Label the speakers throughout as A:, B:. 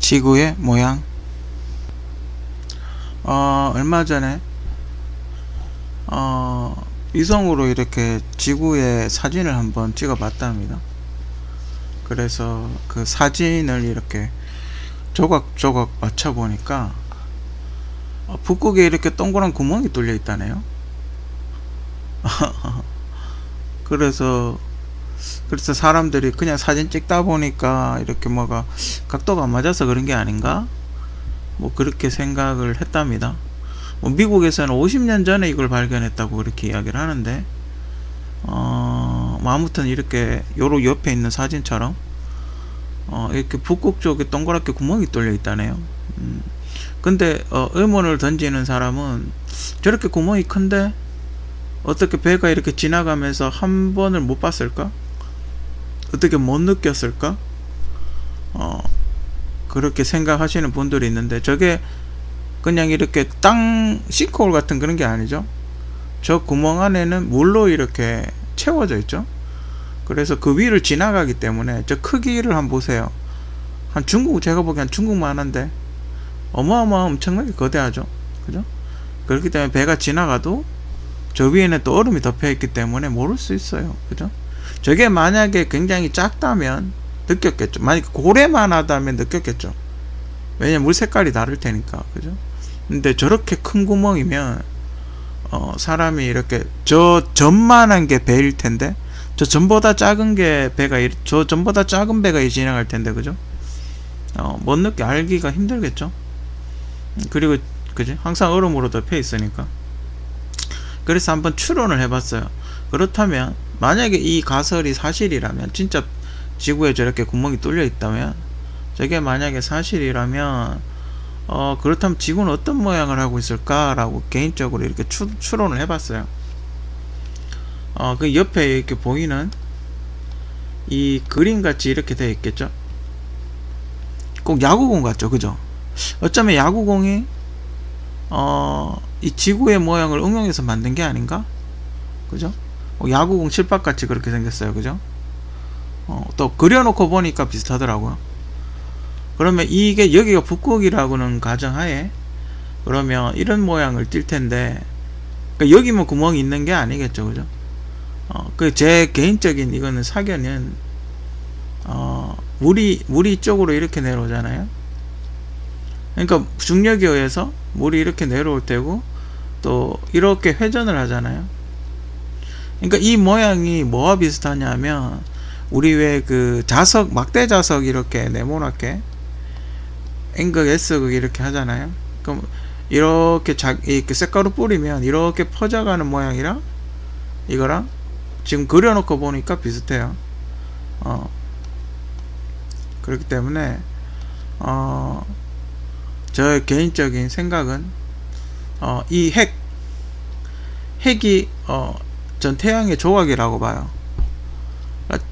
A: 지구의 모양. 얼마 전에 위성으로 이렇게 지구의 사진을 한번 찍어 봤답니다. 그래서 그 사진을 이렇게 조각조각 맞춰 보니까 북극에 이렇게 동그란 구멍이 뚫려 있다네요. 그래서 사람들이 그냥 사진 찍다 보니까 이렇게 뭐가 각도가 안 맞아서 그런 게 아닌가, 뭐 그렇게 생각을 했답니다. 뭐 미국에서는 50년 전에 이걸 발견했다고 그렇게 이야기를 하는데, 뭐 아무튼 이렇게 요로 옆에 있는 사진처럼 이렇게 북극 쪽에 동그랗게 구멍이 뚫려 있다네요. 근데 의문을 던지는 사람은, 저렇게 구멍이 큰데 어떻게 배가 이렇게 지나가면서 한 번을 못 봤을까? 어떻게 못 느꼈을까? 그렇게 생각하시는 분들이 있는데, 저게 그냥 이렇게 땅 싱크홀 같은 그런 게 아니죠. 저 구멍 안에는 물로 이렇게 채워져 있죠. 그래서 그 위를 지나가기 때문에 저 크기를 한번 보세요. 한 중국, 제가 보기엔 중국만 한데 엄청나게 거대하죠. 그죠? 그렇기 때문에 배가 지나가도 저 위에는 또 얼음이 덮여 있기 때문에 모를 수 있어요. 그죠? 저게 만약에 굉장히 작다면 느꼈겠죠. 만약에 고래만 하다면 느꼈겠죠. 왜냐면 물 색깔이 다를 테니까. 그죠? 근데 저렇게 큰 구멍이면 사람이 이렇게 저 점만한 게 배일 텐데, 저 점보다 작은 게 배가, 저 점보다 작은 배가 지나갈 텐데, 그죠? 못 느끼, 알기가 힘들겠죠. 그리고 그지? 항상 얼음으로 덮여 있으니까. 그래서 한번 추론을 해봤어요. 그렇다면 만약에 이 가설이 사실이라면, 진짜 지구에 저렇게 구멍이 뚫려 있다면, 저게 만약에 사실이라면 그렇다면 지구는 어떤 모양을 하고 있을까라고 개인적으로 이렇게 추론을 해봤어요. 그 옆에 이렇게 보이는 이 그림같이 이렇게 되어 있겠죠. 꼭 야구공 같죠, 그죠? 어쩌면 야구공이 이 지구의 모양을 응용해서 만든 게 아닌가? 그죠? 야구공 칠박같이 그렇게 생겼어요. 그죠? 또 그려놓고 보니까 비슷하더라고요. 그러면 이게 여기가 북극이라고는 가정하에, 그러면 이런 모양을 띌 텐데, 그러니까 여기면 구멍이 있는 게 아니겠죠. 그죠? 그 제 개인적인 이거는 사견은, 물이 이쪽으로 이렇게 내려오잖아요. 그러니까 중력에 의해서 물이 이렇게 내려올 때고, 또 이렇게 회전을 하잖아요. 그러니까 이 모양이 뭐와 비슷하냐면, 우리 왜 그 자석, 막대 자석 이렇게 네모나게 N극, S극 이렇게 하잖아요. 그럼 이렇게 이렇게 쇳가루 뿌리면 이렇게 퍼져가는 모양이랑 이거랑 지금 그려놓고 보니까 비슷해요. 그렇기 때문에 저의 개인적인 생각은 이 핵이 전 태양의 조각이라고 봐요.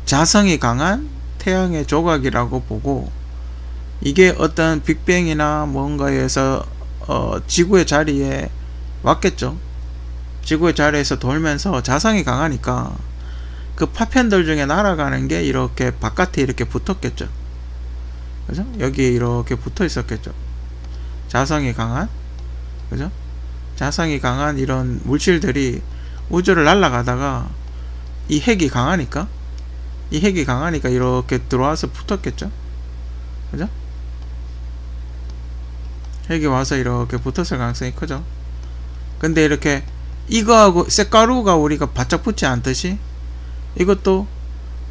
A: 자성이 강한 태양의 조각이라고 보고, 이게 어떤 빅뱅이나 뭔가에서 지구의 자리에 왔겠죠. 지구의 자리에서 돌면서 자성이 강하니까 그 파편들 중에 날아가는 게 이렇게 바깥에 이렇게 붙었겠죠. 그죠? 여기에 이렇게 붙어 있었겠죠. 자성이 강한, 그죠? 자성이 강한 이런 물질들이 우주를 날아가다가 이 핵이 강하니까 이렇게 들어와서 붙었겠죠. 그죠? 핵이 와서 이렇게 붙었을 가능성이 크죠. 근데 이렇게 이거하고 쇳가루가 우리가 바짝 붙지 않듯이, 이것도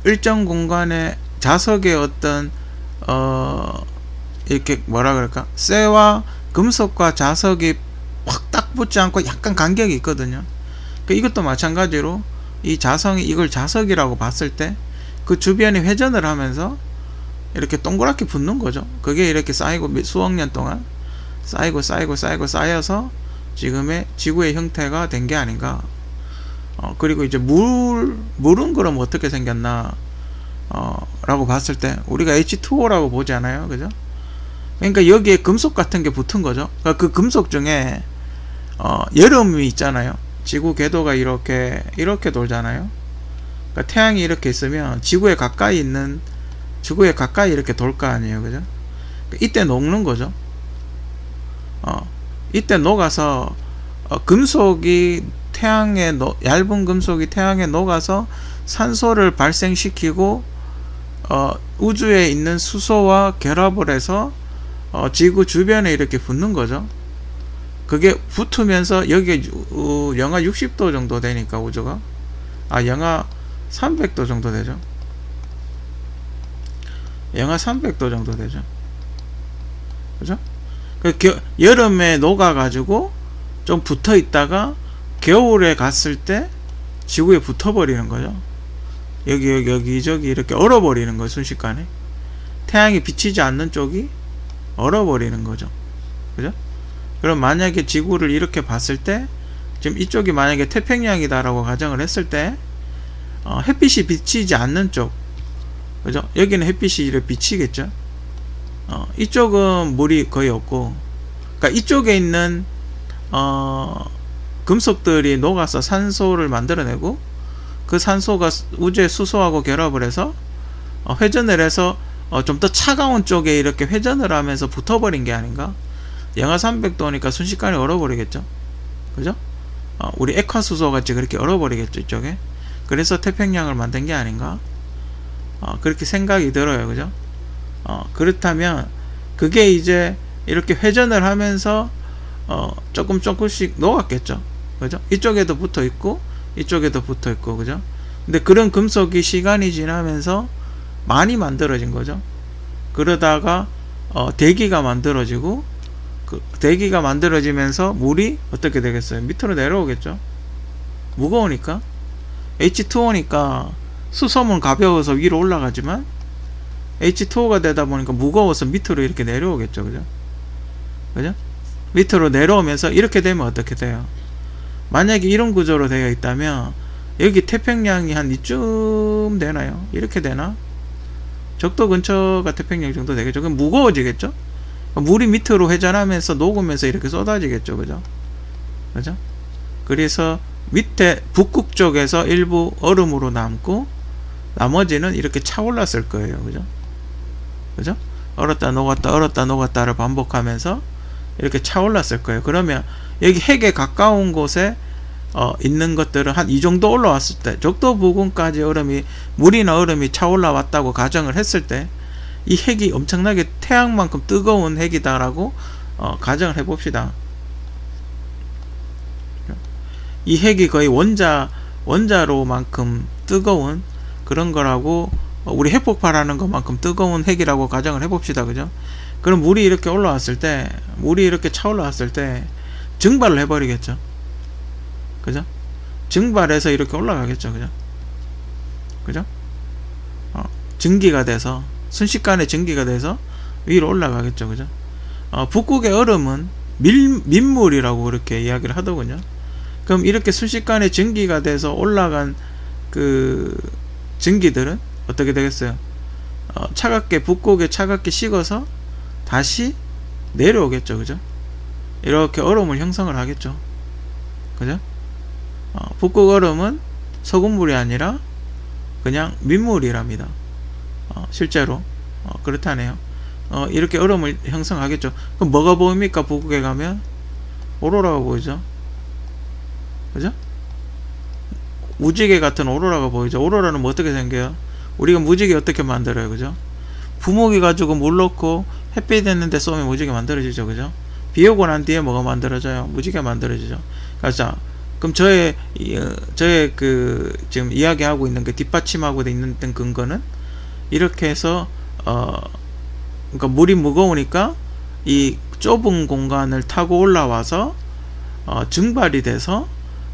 A: 일정 공간에 자석의 어떤 이렇게 뭐라 그럴까, 쇠와 금속과 자석이 확 딱 붙지 않고 약간 간격이 있거든요. 이것도 마찬가지로 이 자성이, 이걸 자석이라고 봤을 때 그 주변이 회전을 하면서 이렇게 동그랗게 붙는 거죠. 그게 이렇게 쌓이고 수억 년 동안 쌓여서 지금의 지구의 형태가 된 게 아닌가. 그리고 이제 물은 그럼 어떻게 생겼나 라고 봤을 때 우리가 H2O라고 보지 않아요? 그죠? 그러니까 여기에 금속 같은 게 붙은 거죠. 그러니까 그 금속 중에 여름이 있잖아요. 지구 궤도가 이렇게 돌잖아요. 그러니까 태양이 이렇게 있으면 지구에 가까이 이렇게 돌 거 아니에요. 그죠? 이때 녹는 거죠. 이때 녹아서 금속이 얇은 금속이 태양에 녹아서 산소를 발생시키고 우주에 있는 수소와 결합을 해서 지구 주변에 이렇게 붙는 거죠. 그게 붙으면서 여기에 영하 60도 정도 되니까 우주가 영하 300도 정도 되죠. 영하 300도 정도 되죠. 그죠? 여름에 녹아가지고 좀 붙어 있다가 겨울에 갔을 때 지구에 붙어버리는 거죠. 여기 이렇게 얼어버리는 거예요. 순식간에 태양이 비치지 않는 쪽이 얼어버리는 거죠. 그죠? 그럼 만약에 지구를 이렇게 봤을 때 지금 이쪽이 만약에 태평양이다 라고 가정을 했을 때 햇빛이 비치지 않는 쪽, 그죠? 여기는 햇빛이 이렇게 비치겠죠. 이쪽은 물이 거의 없고, 그러니까 이쪽에 있는 금속들이 녹아서 산소를 만들어내고, 그 산소가 우주의 수소하고 결합을 해서 회전을 해서 좀 더 차가운 쪽에 이렇게 회전을 하면서 붙어버린 게 아닌가. 영하 300도니까 순식간에 얼어버리겠죠. 그죠? 우리 액화수소 같이 그렇게 얼어버리겠죠, 이쪽에. 그래서 태평양을 만든 게 아닌가. 그렇게 생각이 들어요. 그죠? 그렇다면 그게 이제 이렇게 회전을 하면서 조금씩 녹았겠죠. 그죠? 이쪽에도 붙어 있고 이쪽에도 붙어 있고, 그죠? 근데 그런 금속이 시간이 지나면서 많이 만들어진 거죠. 그러다가 대기가 만들어지고, 그 대기가 만들어지면서 물이 어떻게 되겠어요? 밑으로 내려오겠죠. 무거우니까. H2O니까 수소는 가벼워서 위로 올라가지만 H2O가 되다 보니까 무거워서 밑으로 이렇게 내려오겠죠. 그죠? 그죠? 밑으로 내려오면서 이렇게 되면 어떻게 돼요? 만약에 이런 구조로 되어 있다면 여기 태평양이 한 이쯤 되나요? 이렇게 되나? 적도 근처가 태평양 정도 되겠죠. 그럼 무거워지겠죠? 물이 밑으로 회전하면서 녹으면서 이렇게 쏟아지겠죠. 그죠? 그죠? 그래서 밑에 북극 쪽에서 일부 얼음으로 남고 나머지는 이렇게 차올랐을 거예요. 그죠? 그죠? 얼었다 녹았다를 반복하면서 이렇게 차올랐을 거예요. 그러면 여기 핵에 가까운 곳에 있는 것들은 한 이 정도 올라왔을 때, 적도 부근까지 물이나 얼음이 차올라 왔다고 가정을 했을 때, 이 핵이 엄청나게 태양만큼 뜨거운 핵이다라고 가정을 해봅시다. 이 핵이 거의 원자로만큼 뜨거운 그런 거라고, 우리 핵폭발하는 것만큼 뜨거운 핵이라고 가정을 해봅시다. 그죠? 그럼 물이 이렇게 올라왔을 때, 물이 이렇게 차올라왔을 때 증발을 해버리겠죠. 그죠? 증발해서 이렇게 올라가겠죠. 그죠? 그죠? 증기가 돼서, 순식간에 증기가 돼서 위로 올라가겠죠. 그죠? 북극의 얼음은 민물이라고 그렇게 이야기를 하더군요. 그럼 이렇게 순식간에 증기가 돼서 올라간 그 증기들은 어떻게 되겠어요? 북극에 차갑게 식어서 다시 내려오겠죠. 그죠? 이렇게 얼음을 형성을 하겠죠. 그죠? 북극 얼음은 소금물이 아니라 그냥 민물이랍니다. 실제로 그렇다네요. 이렇게 얼음을 형성하겠죠. 그럼 뭐가 보입니까? 북극에 가면 오로라가 보이죠. 그죠? 무지개 같은 오로라가 보이죠. 오로라는 뭐 어떻게 생겨요? 우리가 무지개 어떻게 만들어요? 그죠? 부모기 가지고 물 넣고 햇빛 됐는데 쏘면 무지개 만들어지죠. 그죠? 비 오고 난 뒤에 뭐가 만들어져요? 무지개 만들어지죠. 자, 그럼 저의 그 지금 이야기하고 있는 게 뒷받침하고 있는 근거는 이렇게 해서 그러니까 물이 무거우니까 이 좁은 공간을 타고 올라와서 증발이 돼서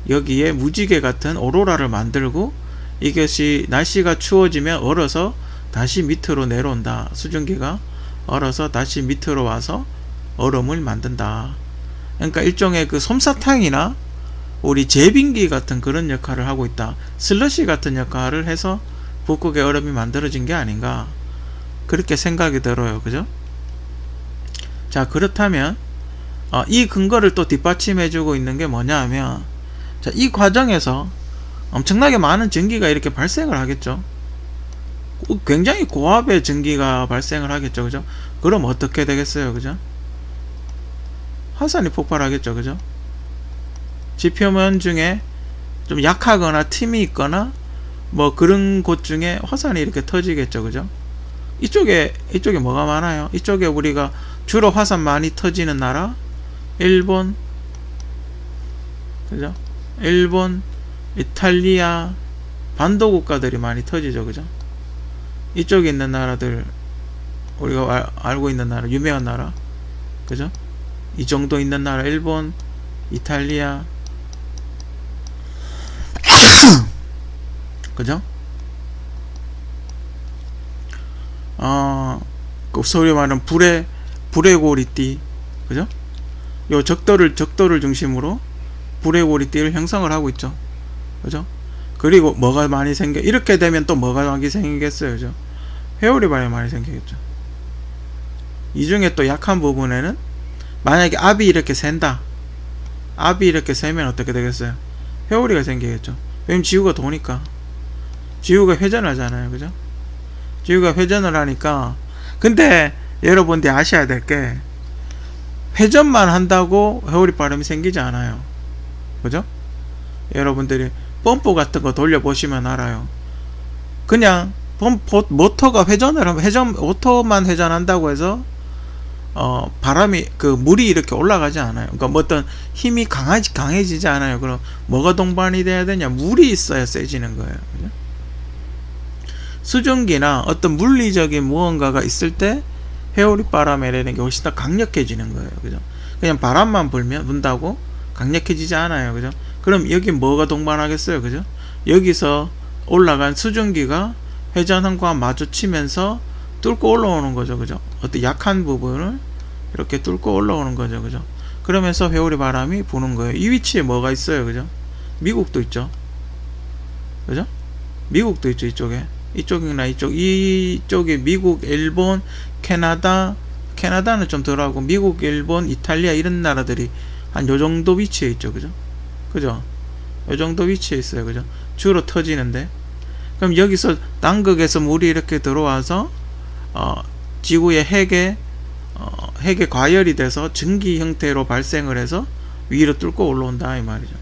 A: 여기에 무지개 같은 오로라를 만들고, 이것이 날씨가 추워지면 얼어서 다시 밑으로 내려온다. 수증기가 얼어서 다시 밑으로 와서 얼음을 만든다. 그러니까 일종의 그 솜사탕이나 우리 제빙기 같은 그런 역할을 하고 있다. 슬러시 같은 역할을 해서 북극의 얼음이 만들어진 게 아닌가, 그렇게 생각이 들어요. 그죠? 자, 그렇다면 이 근거를 또 뒷받침해 주고 있는 게 뭐냐 하면, 자, 이 과정에서 엄청나게 많은 전기가 이렇게 발생을 하겠죠. 굉장히 고압의 전기가 발생을 하겠죠. 그죠? 그럼 어떻게 되겠어요? 그죠? 화산이 폭발하겠죠. 그죠? 지표면 중에 좀 약하거나 틈이 있거나 뭐 그런 곳 중에 화산이 이렇게 터지겠죠. 그죠? 이쪽에 뭐가 많아요? 이쪽에 우리가 주로 화산 많이 터지는 나라 일본, 그죠? 일본, 이탈리아, 반도 국가들이 많이 터지죠. 그죠? 이쪽에 있는 나라들, 우리가 알고 있는 나라, 유명한 나라, 그죠? 이 정도 있는 나라, 일본, 이탈리아, 그죠? 그 소위 말하는 불의 고리띠, 그죠? 요 적도를 중심으로 불의 고리띠를 형성을 하고 있죠. 그죠? 그리고 뭐가 많이 이렇게 되면 또 뭐가 많이 생기겠어요. 그죠? 회오리 많이 생기겠죠. 이 중에 또 약한 부분에는 만약에 압이 이렇게 샌다. 압이 이렇게 세면 어떻게 되겠어요? 회오리가 생기겠죠. 왜냐면 지구가 도니까. 지구가 회전하잖아요. 그죠? 지구가 회전을 하니까. 근데 여러분들이 아셔야 될 게 회전만 한다고 회오리 바람이 생기지 않아요. 그죠? 여러분들이 펌프 같은 거 돌려보시면 알아요. 그냥 모터가 회전을 하면 오토만 회전한다고 해서 바람이 물이 이렇게 올라가지 않아요. 그러니까 뭐 어떤 힘이 강해지지 않아요. 그럼 뭐가 동반이 돼야 되냐? 물이 있어야 세지는 거예요. 그죠? 수증기나 어떤 물리적인 무언가가 있을 때 회오리 바람이라는 게 훨씬 더 강력해지는 거예요. 그죠? 그냥 바람만 분다고 강력해지지 않아요. 그죠? 그럼 여기 뭐가 동반하겠어요? 그죠? 여기서 올라간 수증기가 회전함과 마주치면서 뚫고 올라오는 거죠. 그죠? 어떤 약한 부분을 이렇게 뚫고 올라오는 거죠. 그죠? 그러면서 회오리 바람이 부는 거예요. 이 위치에 뭐가 있어요? 그죠? 미국도 있죠. 그죠? 미국도 있죠. 이쪽이나 이쪽이 미국, 일본, 캐나다는 좀 덜하고 미국, 일본, 이탈리아 이런 나라들이 한 요 정도 위치에 있죠. 그죠? 그죠? 요 정도 위치에 있어요. 그죠? 주로 터지는데. 그럼 여기서 남극에서 물이 이렇게 들어와서 지구의 핵에 과열이 돼서 증기 형태로 발생을 해서 위로 뚫고 올라온다 이 말이죠.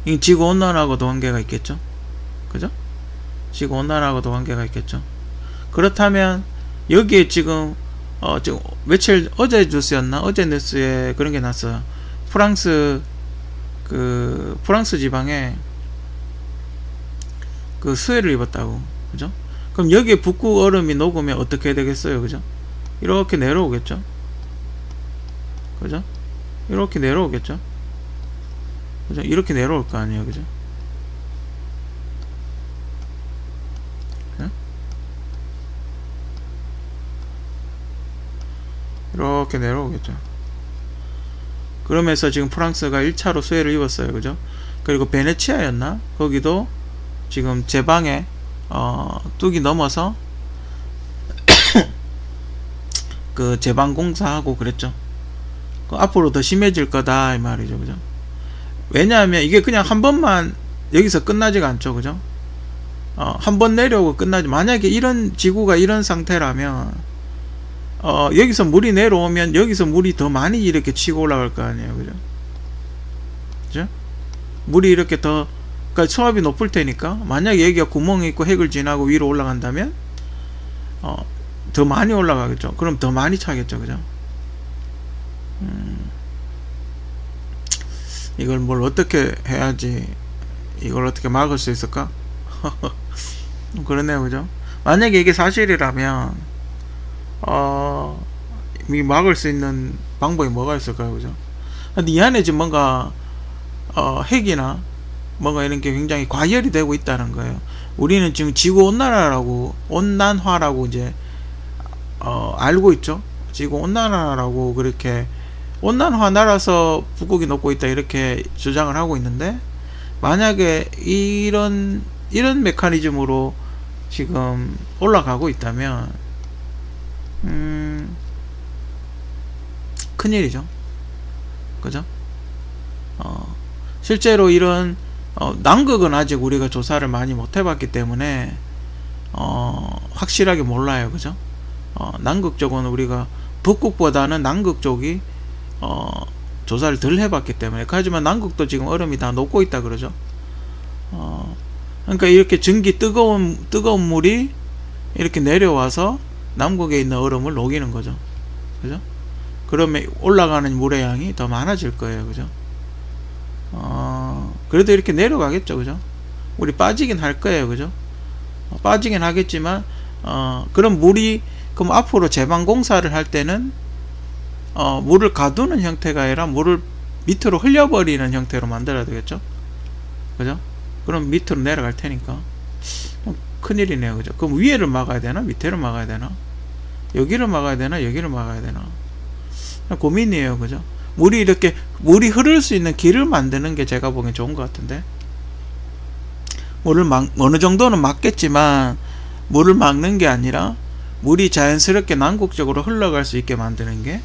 A: 이 지구 온난화하고도 관계가 있겠죠. 그죠? 지구 온난화하고도 관계가 있겠죠. 그렇다면 여기에 지금 어제 뉴스에 그런 게 났어요. 프랑스 지방에 수해를 입었다고. 그죠? 그럼 여기에 북극 얼음이 녹으면 어떻게 되겠어요? 그죠? 이렇게 내려오겠죠? 그죠? 이렇게 내려오겠죠? 그죠? 이렇게 내려올 거 아니에요. 그죠? 이렇게 내려오겠죠. 그러면서 지금 프랑스가 1차로 수해를 입었어요. 그죠? 그리고 베네치아였나? 거기도 지금 제방에 뚝이 넘어서 그 제방 공사하고 그랬죠. 앞으로 더 심해질 거다 이 말이죠. 그죠? 왜냐하면 이게 그냥 한 번만 여기서 끝나지가 않죠. 그죠? 한 번 내려오고 끝나지. 만약에 이런 지구가 이런 상태라면 여기서 물이 내려오면 여기서 물이 더 많이 이렇게 치고 올라갈 거 아니에요. 그죠? 그죠? 물이 이렇게 그러니까 수압이 높을 테니까 만약에 여기가 구멍이 있고 핵을 지나고 위로 올라간다면 더 많이 올라가겠죠. 그럼 더 많이 차겠죠. 그죠? 이걸 뭘 어떻게 해야지 이걸 어떻게 막을 수 있을까? 그러네요. 그죠? 만약에 이게 사실이라면 막을 수 있는 방법이 뭐가 있을까요? 그죠? 근데 이 안에 지금 뭔가 핵이나 뭔가 이런 게 굉장히 과열이 되고 있다는 거예요. 우리는 지금 지구 온난화라고 이제 알고 있죠. 지구 온난화라고 그렇게 온난화 나라서 북극이 녹고 있다 이렇게 주장을 하고 있는데, 만약에 이런 메커니즘으로 지금 올라가고 있다면 큰일이죠. 그죠? 실제로 이런 남극은 아직 우리가 조사를 많이 못 해봤기 때문에 확실하게 몰라요. 그죠? 남극 쪽은 우리가 북극보다는 남극 쪽이 조사를 덜 해봤기 때문에. 하지만 남극도 지금 얼음이 다 녹고 있다 그러죠. 그러니까 이렇게 전기 뜨거운 물이 이렇게 내려와서 남극에 있는 얼음을 녹이는 거죠. 그죠? 그러면 올라가는 물의 양이 더 많아질 거예요. 그죠? 그래도 이렇게 내려가겠죠. 그죠? 우리 빠지긴 할 거예요. 그죠? 빠지긴 하겠지만, 그럼 물이, 그럼 앞으로 제방 공사를 할 때는, 물을 가두는 형태가 아니라 물을 밑으로 흘려버리는 형태로 만들어야 되겠죠? 그죠? 그럼 밑으로 내려갈 테니까. 큰일이네요. 그죠? 그럼 위에를 막아야 되나? 밑에를 막아야 되나? 여기를 막아야 되나? 여기를 막아야 되나? 고민이에요. 그죠? 물이 흐를 수 있는 길을 만드는 게 제가 보기엔 좋은 것 같은데. 물을 어느 정도는 막겠지만, 물을 막는 게 아니라, 물이 자연스럽게 남극적으로 흘러갈 수 있게 만드는 게,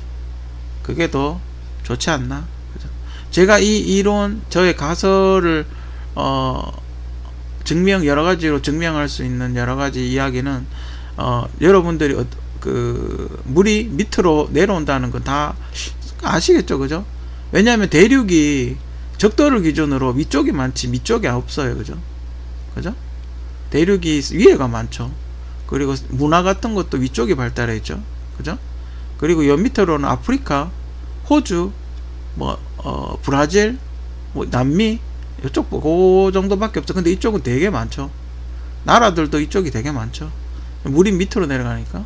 A: 그게 더 좋지 않나? 그죠? 제가 이 이론, 저의 가설을, 여러 가지로 증명할 수 있는 여러 가지 이야기는, 여러분들이, 물이 밑으로 내려온다는 건 다 아시겠죠? 그죠? 왜냐하면 대륙이 적도를 기준으로 위쪽이 많지, 밑쪽이 없어요. 그죠? 그죠? 대륙이 위에가 많죠. 그리고 문화 같은 것도 위쪽이 발달해 있죠. 그죠? 그리고 여 밑으로는 아프리카, 호주, 브라질, 남미, 이쪽 그 정도밖에 없어. 근데 이쪽은 되게 많죠. 나라들도 이쪽이 되게 많죠. 물이 밑으로 내려가니까.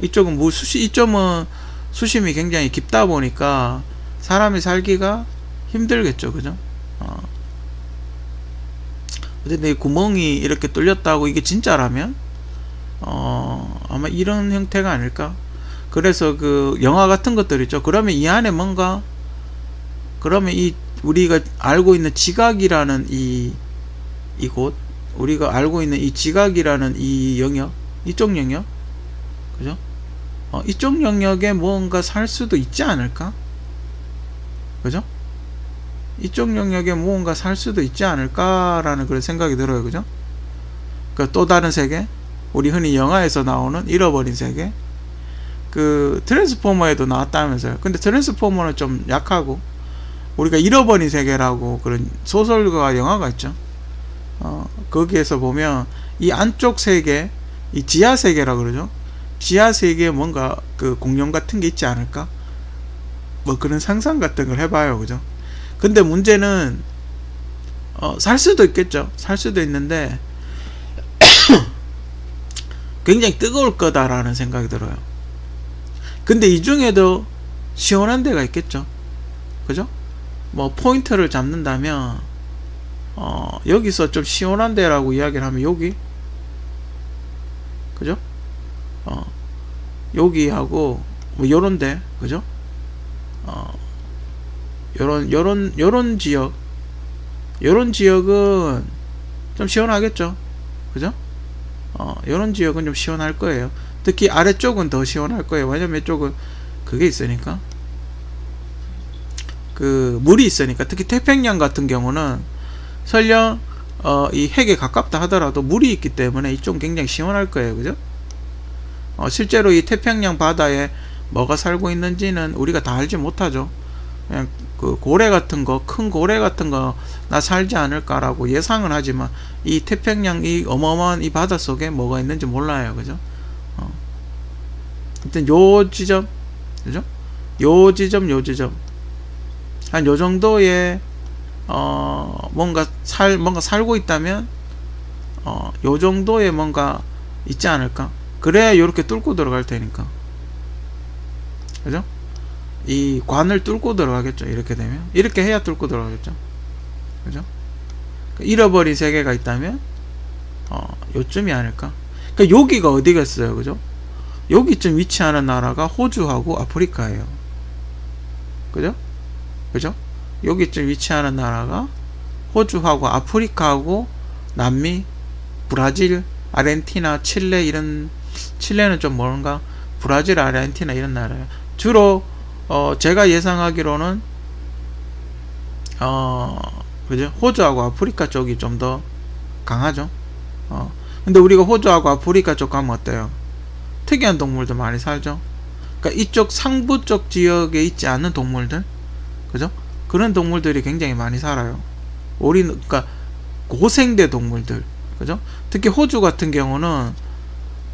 A: 이쪽은 이쪽은 수심이 굉장히 깊다 보니까 사람이 살기가 힘들겠죠. 그죠? 근데 이 구멍이 이렇게 뚫렸다고 이게 진짜라면 아마 이런 형태가 아닐까. 그래서 그 영화 같은 것들 있죠. 그러면 이 안에 뭔가, 그러면 우리가 알고 있는 지각이라는 이곳, 우리가 알고 있는 이 지각이라는 이 영역, 이쪽 영역, 그죠? 이쪽 영역에 뭔가 살 수도 있지 않을까? 그죠? 이쪽 영역에 무언가 살 수도 있지 않을까라는 그런 생각이 들어요. 그죠? 그 또 다른 세계, 우리 흔히 영화에서 나오는 잃어버린 세계, 그 트랜스포머에도 나왔다면서요. 근데 트랜스포머는 좀 약하고, 우리가 잃어버린 세계라고 그런 소설과 영화가 있죠. 거기에서 보면 이 안쪽 세계, 이 지하 세계라 그러죠. 지하 세계에 뭔가 그 공룡 같은 게 있지 않을까? 뭐 그런 상상 같은 걸 해봐요. 그죠? 근데 문제는 살 수도 있겠죠. 살 수도 있는데 굉장히 뜨거울 거다라는 생각이 들어요. 근데 이 중에도 시원한 데가 있겠죠. 그죠? 뭐 포인트를 잡는다면 여기서 좀 시원한 데라고 이야기를 하면 여기, 그죠? 여기하고 뭐 요런데, 그죠? 요런 지역은 좀 시원하겠죠. 그죠? 요런 지역은 좀 시원할 거예요. 특히 아래쪽은 더 시원할 거예요. 왜냐면 이쪽은 그게 있으니까, 그 물이 있으니까. 특히 태평양 같은 경우는 설령 이 핵에 가깝다 하더라도 물이 있기 때문에 이쪽은 굉장히 시원할 거예요. 그죠? 실제로 이 태평양 바다에 뭐가 살고 있는지는 우리가 다 알지 못하죠. 그냥 그 고래 같은 거, 큰 고래 같은 거 나 살지 않을까라고 예상은 하지만 이 태평양 이 어마어마한 이 바다 속에 뭐가 있는지 몰라요. 그죠? 일단 요 지점, 그죠? 요 지점 한 요 정도의 뭔가 살고 있다면 요 정도의 뭔가 있지 않을까? 그래야 요렇게 뚫고 들어갈 테니까. 그죠? 이 관을 뚫고 들어가겠죠. 이렇게 되면. 이렇게 해야 뚫고 들어가겠죠. 그죠? 잃어버린 세계가 있다면 요쯤이 아닐까? 그러니까 여기가 어디겠어요. 그죠? 여기쯤 위치하는 나라가 호주하고 아프리카예요. 그죠? 그죠? 여기쯤 위치하는 나라가 호주하고 아프리카하고 남미, 브라질, 아르헨티나, 칠레 이런, 칠레는 좀 뭔가, 브라질, 아르헨티나 이런 나라예요. 주로 제가 예상하기로는 그죠? 호주하고 아프리카 쪽이 좀 더 강하죠. 근데 우리가 호주하고 아프리카 쪽 가면 어때요? 특이한 동물들 많이 살죠. 그러니까 이쪽 상부 쪽 지역에 있지 않는 동물들, 그죠? 그런 동물들이 굉장히 많이 살아요. 그러니까 고생대 동물들, 그죠? 특히 호주 같은 경우는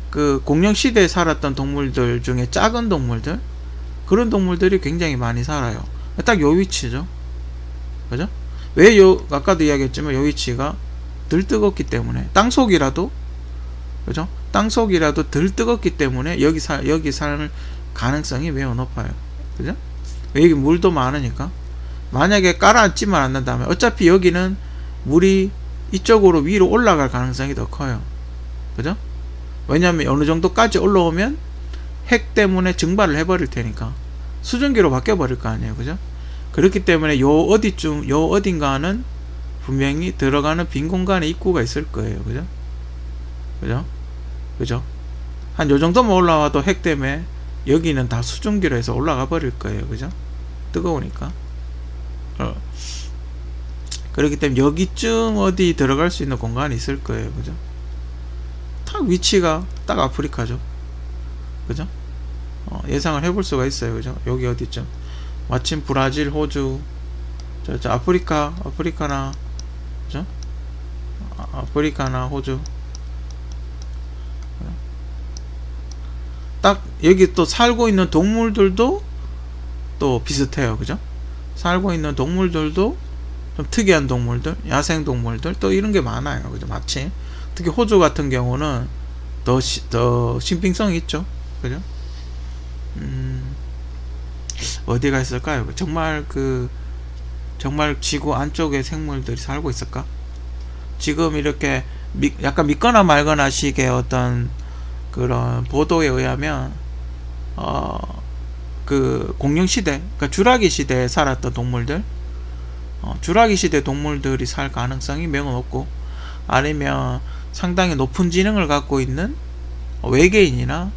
A: 그 공룡 시대에 살았던 동물들 중에 작은 동물들, 그런 동물들이 굉장히 많이 살아요. 딱 요 위치죠. 그죠? 왜 아까도 이야기했지만 요 위치가 덜 뜨겁기 때문에, 땅속이라도, 그죠? 땅속이라도 덜 뜨겁기 때문에 여기 살 가능성이 매우 높아요. 그죠? 여기 물도 많으니까. 만약에 깔아앉지만 않는다면 어차피 여기는 물이 이쪽으로 위로 올라갈 가능성이 더 커요. 그죠? 왜냐하면 어느 정도까지 올라오면 핵 때문에 증발을 해버릴 테니까 수증기로 바뀌어 버릴 거 아니에요. 그죠? 그렇기 때문에 요 어딘가는 분명히 들어가는 빈 공간에 입구가 있을 거예요. 그죠? 그죠? 그죠? 한 요 정도만 올라와도 핵 때문에 여기는 다 수증기로 해서 올라가 버릴 거예요. 그죠? 뜨거우니까. 그렇기 때문에 여기쯤 어디 들어갈 수 있는 공간이 있을 거예요. 그죠? 딱 위치가 딱 아프리카죠. 그죠? 예상을 해볼 수가 있어요. 그죠? 여기 어디쯤. 마침 브라질, 호주, 저 아프리카나, 그죠? 아프리카나 호주. 딱 여기 또 살고 있는 동물들도 또 비슷해요. 그죠? 살고 있는 동물들도 좀 특이한 동물들, 야생 동물들 또 이런 게 많아요. 그죠? 마침 특히 호주 같은 경우는 더 신빙성이 있죠. 그죠? 어디가 있을까요? 정말 지구 안쪽에 생물들이 살고 있을까? 지금 이렇게 약간 믿거나 말거나 식의 어떤 그런 보도에 의하면 그 공룡 시대, 그러니까 주라기 시대에 살았던 동물들, 주라기 시대 동물들이 살 가능성이 매우 높고, 아니면 상당히 높은 지능을 갖고 있는 외계인이나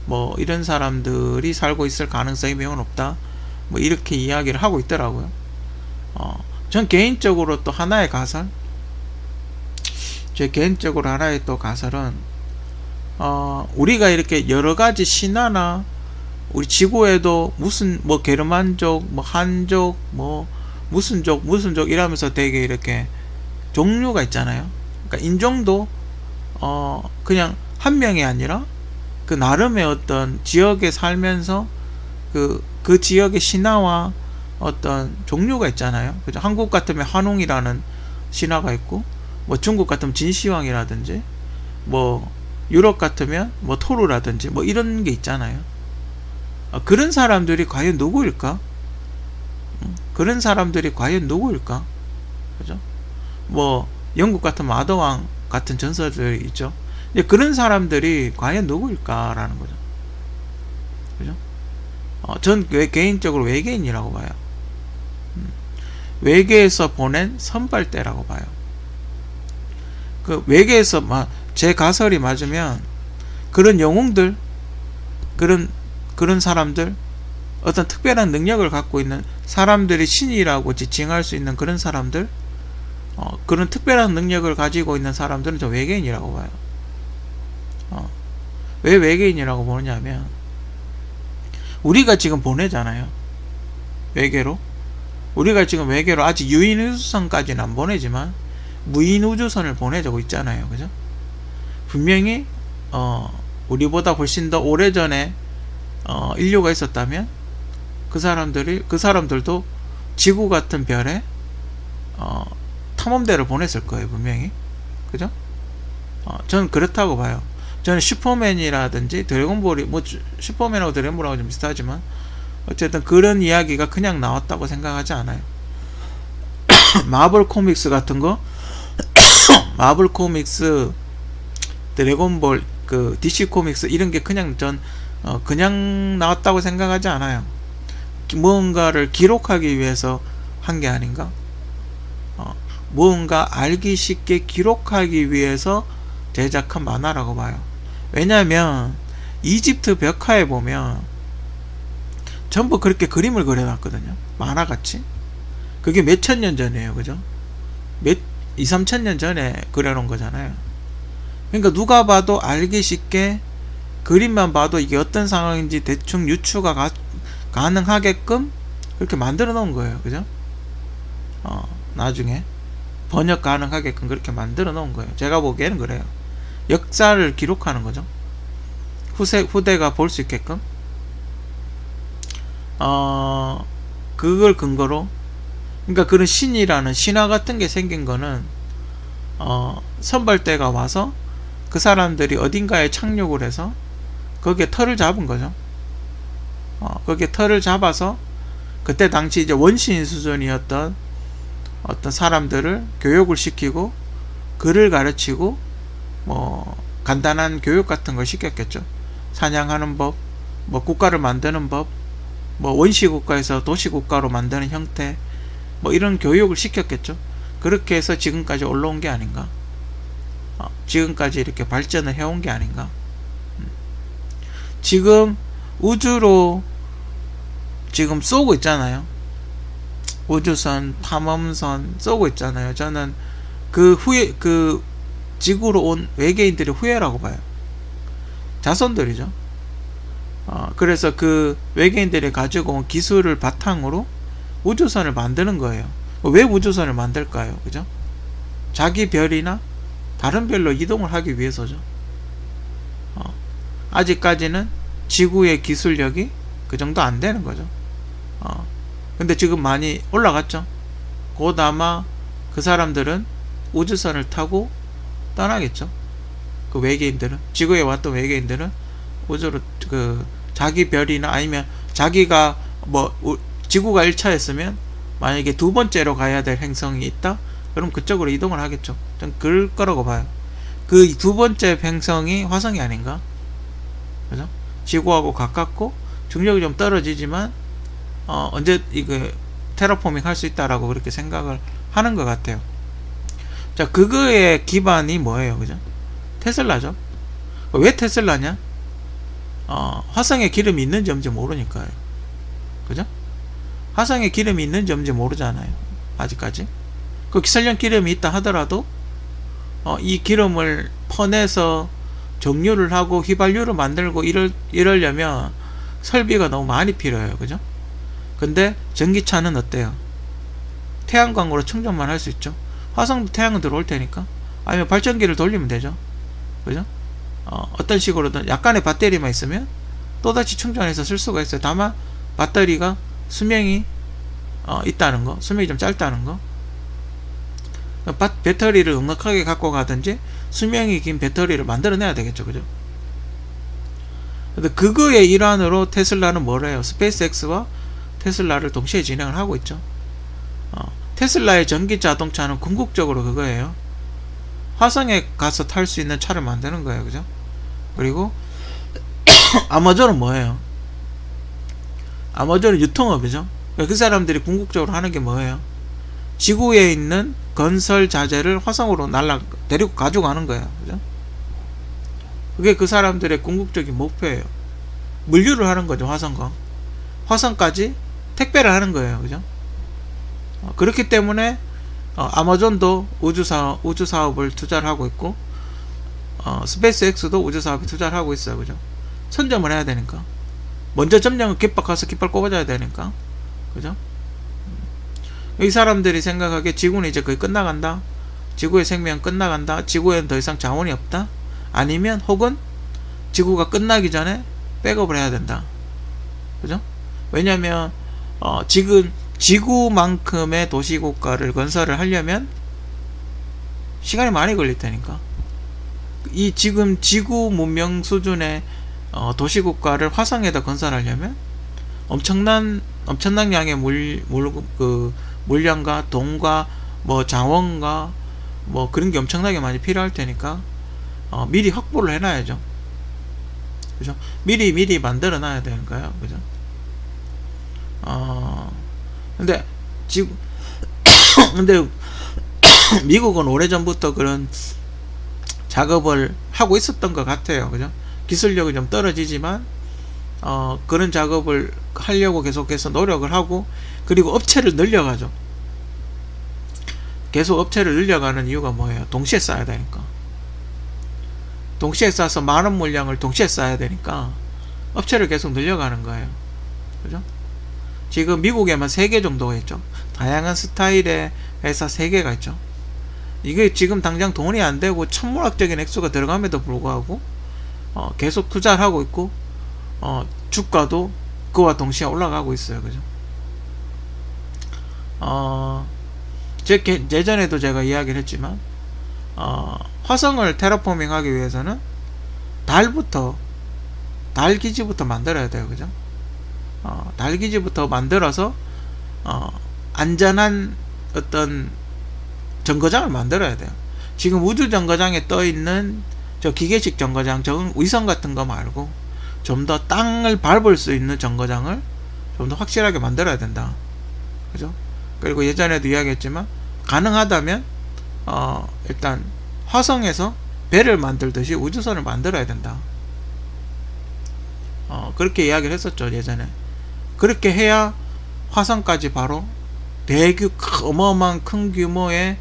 A: 뭐 이런 사람들이 살고 있을 가능성이 매우 높다, 뭐 이렇게 이야기를 하고 있더라고요. 전 개인적으로 또 하나의 가설, 제 개인적으로 하나의 또 가설은 우리가 이렇게 여러가지 신화나 우리 지구에도 무슨 뭐 게르만족, 뭐 한족, 뭐 무슨 족 이러면서 되게 이렇게 종류가 있잖아요. 그러니까 인종도 그냥 한 명이 아니라 그 나름의 어떤 지역에 살면서 그 지역의 신화와 어떤 종류가 있잖아요. 그죠? 한국 같으면 한웅이라는 신화가 있고, 뭐 중국 같으면 진시황이라든지, 뭐 유럽 같으면 뭐 토르라든지 뭐 이런 게 있잖아요. 그런 사람들이 과연 누구일까? 그런 사람들이 과연 누구일까? 그죠? 뭐 영국 같으면 아더왕 같은 전설들이 있죠. 그런 사람들이 과연 누구일까라는 거죠. 그죠? 전 개인적으로 외계인이라고 봐요. 외계에서 보낸 선발대라고 봐요. 그 외계에서 제 가설이 맞으면 그런 영웅들, 그런 사람들, 어떤 특별한 능력을 갖고 있는 사람들이 신이라고 지칭할 수 있는 그런 사람들, 그런 특별한 능력을 가지고 있는 사람들은 저 외계인이라고 봐요. 왜 외계인이라고 보느냐면, 우리가 지금 보내잖아요. 외계로. 우리가 지금 외계로 아직 유인우주선까지는 안 보내지만 무인우주선을 보내자고 있잖아요. 그죠? 분명히 우리보다 훨씬 더 오래전에 인류가 있었다면 그 사람들도 지구 같은 별에 탐험대를 보냈을 거예요. 분명히. 그죠? 저는 그렇다고 봐요. 저는 슈퍼맨이라든지 드래곤볼이, 뭐 슈퍼맨하고 드래곤볼하고 좀 비슷하지만 어쨌든 그런 이야기가 그냥 나왔다고 생각하지 않아요. 마블 코믹스 같은 거, 마블 코믹스, 드래곤볼, 그 DC 코믹스 이런 게 그냥 그냥 나왔다고 생각하지 않아요. 무언가를 기록하기 위해서 한 게 아닌가? 무언가 알기 쉽게 기록하기 위해서 제작한 만화라고 봐요. 왜냐하면 이집트 벽화에 보면 전부 그렇게 그림을 그려놨거든요. 만화같이. 그게 몇천 년 전이에요. 그죠? 몇 2, 3천 년 전에 그려놓은 거잖아요. 그러니까 누가 봐도 알기 쉽게 그림만 봐도 이게 어떤 상황인지 대충 유추가 가능하게끔 그렇게 만들어 놓은 거예요. 그죠? 나중에 번역 가능하게끔 그렇게 만들어 놓은 거예요. 제가 보기에는 그래요. 역사를 기록하는 거죠. 후대가 볼 수 있게끔. 그걸 근거로, 그러니까 그런 신이라는 신화 같은 게 생긴 거는 선발대가 와서 그 사람들이 어딘가에 착륙을 해서 거기에 터를 잡은 거죠. 거기에 터를 잡아서 그때 당시 이제 원시인 수준이었던 어떤 사람들을 교육을 시키고 글을 가르치고 뭐 간단한 교육 같은 걸 시켰겠죠. 사냥하는 법, 뭐 국가를 만드는 법, 뭐 원시국가에서 도시국가로 만드는 형태, 뭐 이런 교육을 시켰겠죠. 그렇게 해서 지금까지 올라온 게 아닌가. 지금까지 이렇게 발전을 해온 게 아닌가. 지금 우주로 지금 쏘고 있잖아요. 우주선, 탐험선 쏘고 있잖아요. 저는 그 후에, 그 지구로 온 외계인들의 후예라고 봐요. 자손들이죠. 그래서 그 외계인들이 가지고 온 기술을 바탕으로 우주선을 만드는 거예요. 왜 우주선을 만들까요? 그죠? 자기 별이나 다른 별로 이동을 하기 위해서죠. 아직까지는 지구의 기술력이 그 정도 안 되는 거죠. 근데 지금 많이 올라갔죠. 곧 아마 그 사람들은 우주선을 타고 떠나겠죠. 그 외계인들은, 지구에 왔던 외계인들은 우주로 그 자기 별이나 아니면 자기가 뭐 지구가 1차였으면 만약에 두 번째로 가야 될 행성이 있다, 그럼 그쪽으로 이동을 하겠죠. 전 그럴 거라고 봐요. 그 두 번째 행성이 화성이 아닌가? 그죠? 지구하고 가깝고 중력이 좀 떨어지지만 언제 이거 테라포밍 할 수 있다라고 그렇게 생각을 하는 것 같아요. 자, 그거의 기반이 뭐예요? 그죠? 테슬라죠. 왜 테슬라냐? 화성에 기름이 있는지 없는지 모르니까요. 그죠? 화성에 기름이 있는지 없는지 모르잖아요. 아직까지. 그 기술용 기름이 있다 하더라도 이 기름을 퍼내서 정류를 하고 휘발유를 만들고 이러려면 설비가 너무 많이 필요해요. 그죠? 근데 전기차는 어때요? 태양광으로 충전만 할 수 있죠. 화성도 태양은 들어올 테니까. 아니면 발전기를 돌리면 되죠. 그죠? 어떤 식으로든 약간의 배터리만 있으면 또다시 충전해서 쓸 수가 있어요. 다만 배터리가 수명이 있다는 거, 수명이 좀 짧다는 거. 배터리를 넉넉하게 갖고 가든지 수명이 긴 배터리를 만들어내야 되겠죠. 그죠? 근데 그거의 일환으로 테슬라는 뭐래요? 스페이스X와 테슬라를 동시에 진행을 하고 있죠. 테슬라의 전기 자동차는 궁극적으로 그거예요. 화성에 가서 탈 수 있는 차를 만드는 거예요. 그죠? 그리고 아마존은 뭐예요? 아마존은 유통업이죠. 그 사람들이 궁극적으로 하는 게 뭐예요? 지구에 있는 건설 자재를 화성으로 데리고 가져가는 거예요. 그죠? 그게 그 사람들의 궁극적인 목표예요. 물류를 하는 거죠. 화성까지 택배를 하는 거예요. 그죠? 그렇기 때문에 아마존도 우주 사업을 투자를 하고 있고, 스페이스X도 우주 사업에 투자를 하고 있어요. 그죠? 선점을 해야 되니까. 먼저 점령은 깃발 가서 깃발 꼽아줘야 되니까. 그죠? 이 사람들이 생각하기에 지구는 이제 거의 끝나간다. 지구의 생명 끝나간다. 지구에는 더 이상 자원이 없다. 아니면 혹은 지구가 끝나기 전에 백업을 해야 된다. 그죠? 왜냐면 지금 지구만큼의 도시국가를 건설을 하려면 시간이 많이 걸릴 테니까. 이 지금 지구 문명 수준의 도시국가를 화성에다 건설하려면 엄청난 양의 물량과 돈과 뭐 자원과 뭐 그런 게 엄청나게 많이 필요할 테니까 미리 확보를 해놔야죠. 그죠? 미리 만들어 놔야 되는 거예요. 그죠? 근데 미국은 오래전부터 그런 작업을 하고 있었던 것 같아요. 그죠? 기술력이 좀 떨어지지만 그런 작업을 하려고 계속해서 노력을 하고, 그리고 업체를 늘려가죠. 계속 업체를 늘려가는 이유가 뭐예요? 동시에 쌓아야 되니까. 동시에 쌓아서 많은 물량을 동시에 쌓아야 되니까 업체를 계속 늘려가는 거예요. 그죠? 지금 미국에만 3개 정도가 있죠. 다양한 스타일의 회사 3개가 있죠. 이게 지금 당장 돈이 안 되고 천문학적인 액수가 들어감에도 불구하고 계속 투자를 하고 있고 주가도 그와 동시에 올라가고 있어요. 그죠? 예전에도 제가 이야기를 했지만 화성을 테라포밍 하기 위해서는 달 기지부터 만들어야 돼요. 그죠? 달 기지부터 만들어서 안전한 어떤 정거장을 만들어야 돼요. 지금 우주 정거장에 떠 있는 저 기계식 정거장, 저건 위성 같은 거 말고 좀 더 땅을 밟을 수 있는 정거장을 좀 더 확실하게 만들어야 된다. 그죠? 그리고 예전에도 이야기했지만 가능하다면 일단 화성에서 배를 만들듯이 우주선을 만들어야 된다. 그렇게 이야기를 했었죠. 예전에. 그렇게 해야 화성까지 바로 어마어마한 큰 규모의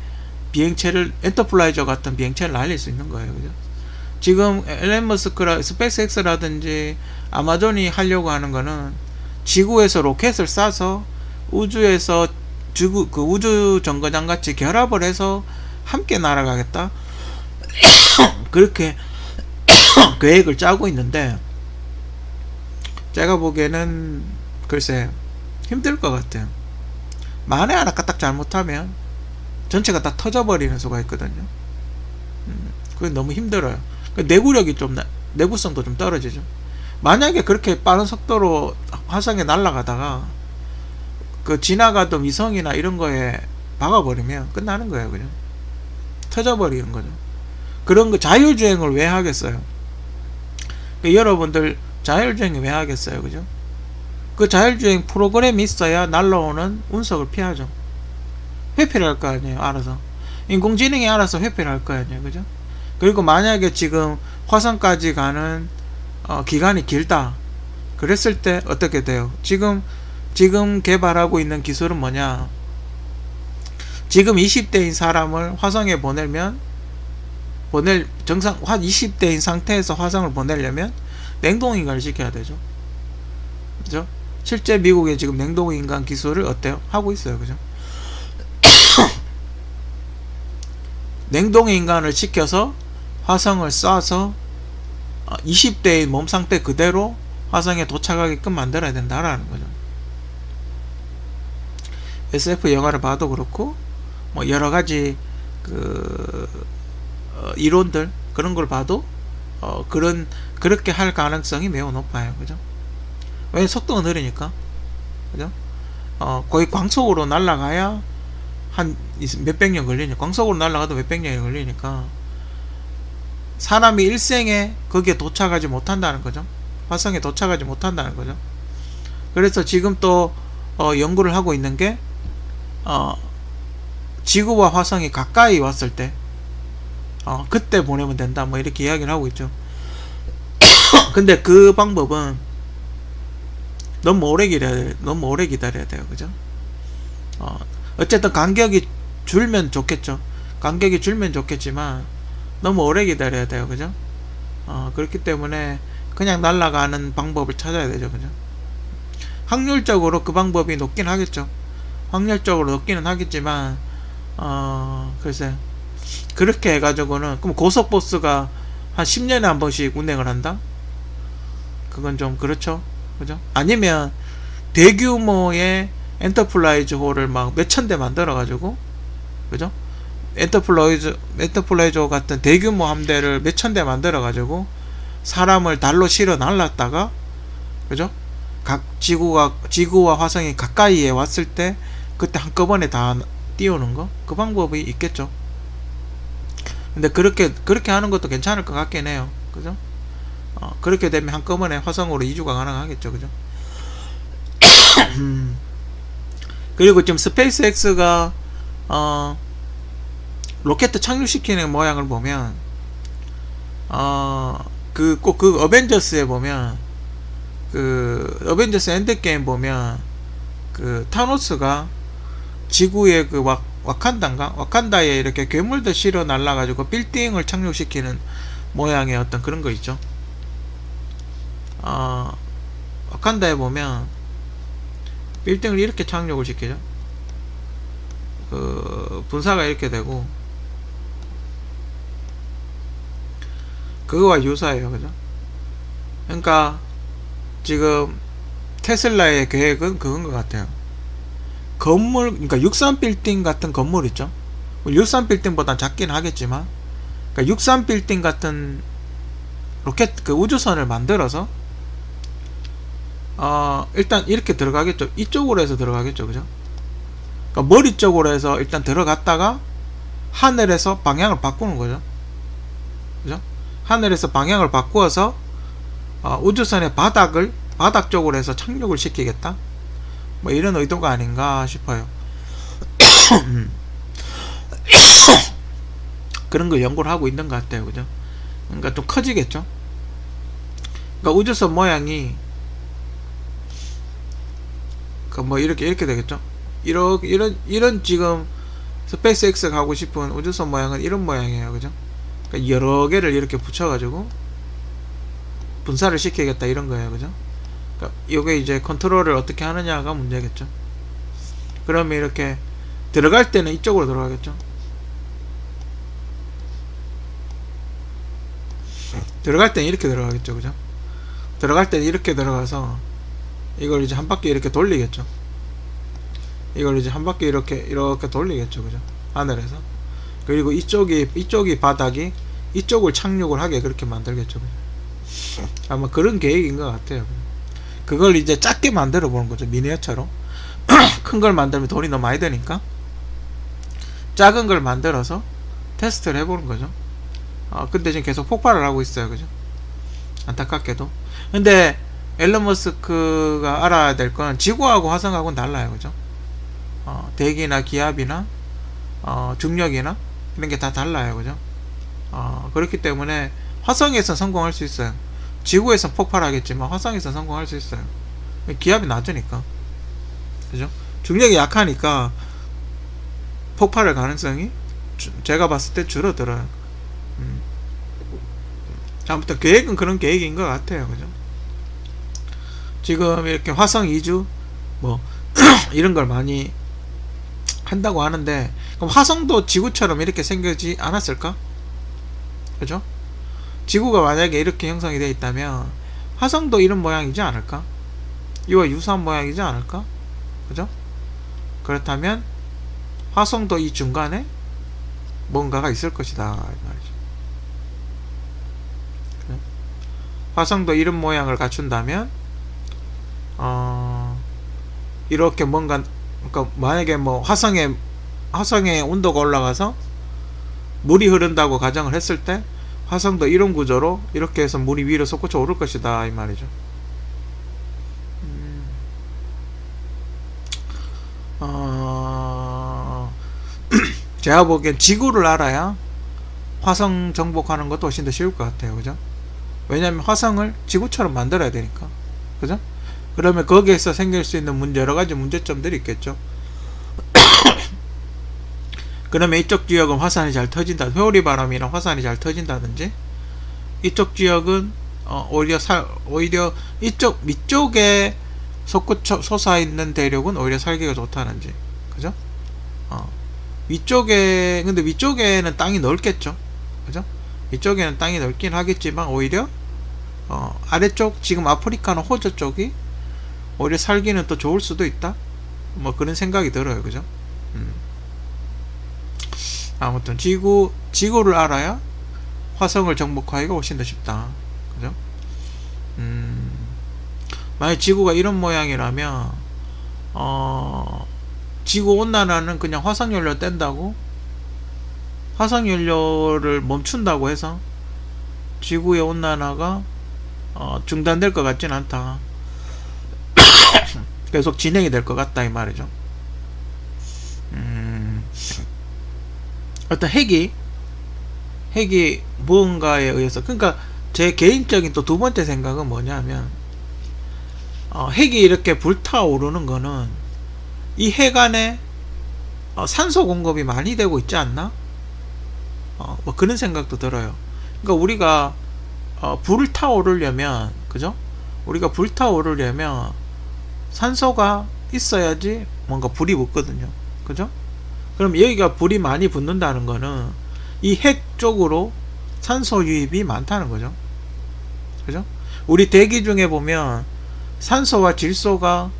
A: 비행체를, 엔터프라이저 같은 비행체를 날릴 수 있는 거예요. 그죠? 지금 일론 머스크라 스페이스X라든지 아마존이 하려고 하는 거는 지구에서 로켓을 쏴서 우주에서 그 우주 정거장 같이 결합을 해서 함께 날아가겠다. 그렇게 계획을 짜고 있는데, 제가 보기에는 글쎄 힘들 것 같아요. 만에 하나 까딱 잘못하면 전체가 다 터져버리는 수가 있거든요. 그게 너무 힘들어요. 내구력이 좀, 내구성도 좀 떨어지죠. 만약에 그렇게 빠른 속도로 화성에 날아가다가 그 지나가던 위성이나 이런 거에 박아버리면 끝나는 거예요. 그냥 터져버리는 거죠. 그런 거 자율주행을 왜 하겠어요? 여러분들 자율주행을 왜 하겠어요? 그죠? 그 자율주행 프로그램이 있어야 날라오는 운석을 피하죠. 회피를 할 거 아니에요. 알아서 인공지능이 알아서 회피를 할 거 아니에요. 그죠? 그리고 만약에 지금 화성까지 가는 기간이 길다 그랬을 때 어떻게 돼요? 지금 개발하고 있는 기술은 뭐냐? 지금 20대인 사람을 화성에 보내면 20대인 상태에서 화성을 보내려면 냉동인간을 시켜야 되죠. 그죠? 실제 미국에 지금 냉동인간 기술을 어때요? 하고 있어요. 그죠? 냉동인간을 시켜서 화성을 쏴서 20대의 몸 상태 그대로 화성에 도착하게끔 만들어야 된다라는 거죠. SF 영화를 봐도 그렇고 뭐 여러가지 이론들 그런 걸 봐도 그렇게 할 가능성이 매우 높아요. 그죠? 왜? 속도가 느리니까. 그죠? 거의 광속으로 날아가야 한 몇백 년 걸리니까, 광속으로 날아가도 몇백 년이 걸리니까 사람이 일생에 거기에 도착하지 못한다는 거죠. 화성에 도착하지 못한다는 거죠. 그래서 지금 또 연구를 하고 있는 게 지구와 화성이 가까이 왔을 때 그때 보내면 된다 뭐 이렇게 이야기를 하고 있죠. 근데 그 방법은 너무 오래 기다려야 돼요. 그죠? 어쨌든 간격이 줄면 좋겠죠. 간격이 줄면 좋겠지만 너무 오래 기다려야 돼요. 그죠? 그렇기 때문에 그냥 날아가는 방법을 찾아야 되죠. 그죠? 확률적으로 그 방법이 높긴 하겠죠. 확률적으로 높기는 하겠지만 글쎄 그렇게 해가지고는 그럼 고속버스가 한 10년에 한 번씩 운행을 한다? 그건 좀 그렇죠. 그죠? 아니면 대규모의 엔터프라이즈 홀을 막 몇천 대 만들어 가지고, 그죠? 엔터프라이즈 홀 같은 대규모 함대를 몇천 대 만들어 가지고 사람을 달로 실어 날랐다가, 그죠? 지구와 화성이 가까이에 왔을 때 그때 한꺼번에 다 띄우는 거, 그 방법이 있겠죠. 근데 그렇게 하는 것도 괜찮을 것 같긴 해요. 그죠? 그렇게 되면 한꺼번에 화성으로 이주가 가능하겠죠. 그죠? 그리고 지금 스페이스X가 로켓 착륙시키는 모양을 보면 꼭 그 어벤져스에 보면 어벤져스 엔드게임 보면 타노스가 지구에 막 와칸다인가? 와칸다에 이렇게 괴물들 실어 날라가지고 빌딩을 착륙시키는 모양의 어떤 그런 거 있죠. 와칸다에 보면 빌딩을 이렇게 착륙을 시키죠. 그 분사가 이렇게 되고 그거와 유사해요. 그죠? 그러니까 지금 테슬라의 계획은 그건 것 같아요. 건물, 그러니까 63빌딩 같은 건물 있죠. 63빌딩보단 작긴 하겠지만, 그러니까 63빌딩 같은 로켓, 그 우주선을 만들어서, 일단 이렇게 들어가겠죠. 이쪽으로 해서 들어가겠죠. 그죠? 그러니까 머리 쪽으로 해서 일단 들어갔다가, 하늘에서 방향을 바꾸는 거죠. 그죠? 하늘에서 방향을 바꾸어서, 우주선의 바닥 쪽으로 해서 착륙을 시키겠다. 뭐 이런 의도가 아닌가 싶어요. 그런 거 연구를 하고 있는 것 같아요. 그죠? 그러니까 좀 커지겠죠? 그러니까 우주선 모양이 그 뭐 이렇게 되겠죠? 이런 지금 스페이스X가 하고 싶은 우주선 모양은 이런 모양이에요. 그죠? 그러니까 여러 개를 이렇게 붙여가지고 분사를 시키겠다 이런 거예요. 그죠? 그러니까 이게 이제 컨트롤을 어떻게 하느냐가 문제겠죠. 그러면 이렇게 들어갈 때는 이쪽으로 들어가겠죠. 들어갈 때는 이렇게 들어가겠죠. 그죠? 들어갈 때는 이렇게 들어가서 이걸 이제 한 바퀴 이렇게 돌리겠죠. 이걸 이제 한 바퀴 이렇게 돌리겠죠. 그죠? 하늘에서. 그리고 이쪽이 바닥이 이쪽을 착륙을 하게 그렇게 만들겠죠. 그죠? 아마 그런 계획인 것 같아요. 그걸 이제 작게 만들어 보는 거죠. 미니어처로. 큰 걸 만들면 돈이 너무 많이 드니까 작은 걸 만들어서 테스트를 해보는 거죠. 근데 지금 계속 폭발을 하고 있어요. 그죠? 안타깝게도. 근데 앨런 머스크가 알아야 될 건 지구하고 화성하고는 달라요. 그죠? 대기나 기압이나 중력이나 이런 게 다 달라요. 그죠? 그렇기 때문에 화성에서 성공할 수 있어요. 지구에서 폭발하겠지만 화성에서 성공할 수 있어요. 기압이 낮으니까. 그죠? 중력이 약하니까 폭발할 가능성이 제가 봤을 때 줄어들어요. 아무튼 계획은 그런 계획인 것 같아요. 그죠? 지금 이렇게 화성 이주 뭐 이런 걸 많이 한다고 하는데, 그럼 화성도 지구처럼 이렇게 생기지 않았을까? 그죠? 지구가 만약에 이렇게 형성이 되어 있다면 화성도 이런 모양이지 않을까? 이와 유사한 모양이지 않을까? 그죠? 그렇다면 화성도 이 중간에 뭔가가 있을 것이다 이 말이죠. 그죠? 화성도 이런 모양을 갖춘다면 이렇게 뭔가, 그러니까 만약에 뭐 화성의 온도가 올라가서 물이 흐른다고 가정을 했을 때 화성도 이런 구조로 이렇게 해서 물이 위로 솟구쳐 오를 것이다 이 말이죠. 제가 보기엔 지구를 알아야 화성 정복하는 것도 훨씬 더 쉬울 것 같아요. 그죠? 왜냐면 화성을 지구처럼 만들어야 되니까. 그죠? 그러면 거기에서 생길 수 있는 여러가지 문제점들이 있겠죠. 그러면 이쪽 지역은 화산이 잘 터진다, 회오리 바람이나 화산이 잘 터진다든지, 이쪽 지역은 오히려 이쪽 밑쪽에 솟아있는 대륙은 오히려 살기가 좋다는지. 그죠? 근데 위쪽에는 땅이 넓겠죠. 그죠? 이쪽에는 땅이 넓긴 하겠지만 오히려 아래쪽 지금 아프리카나 호주 쪽이 오히려 살기는 또 좋을 수도 있다. 뭐 그런 생각이 들어요. 그죠? 아무튼 지구를 알아야 화성을 정복하기가 훨씬 더 쉽다. 그죠? 만약 지구가 이런 모양이라면 지구 온난화는 그냥 화석연료 뗀다고, 화석연료를 멈춘다고 해서 지구의 온난화가 중단될 것 같진 않다. 계속 진행이 될 것 같다 이 말이죠. 어떤 핵이 무언가에 의해서, 그러니까 제 개인적인 또 두 번째 생각은 뭐냐면, 핵이 이렇게 불타오르는 거는 이 핵 안에 산소 공급이 많이 되고 있지 않나? 뭐 그런 생각도 들어요. 그러니까 우리가 불을 타오르려면, 그죠? 우리가 불 타오르려면 산소가 있어야지 뭔가 불이 붙거든요. 그죠? 그럼 여기가 불이 많이 붙는다는 거는 이 핵 쪽으로 산소 유입이 많다는 거죠. 그죠? 우리 대기 중에 보면 산소와 질소가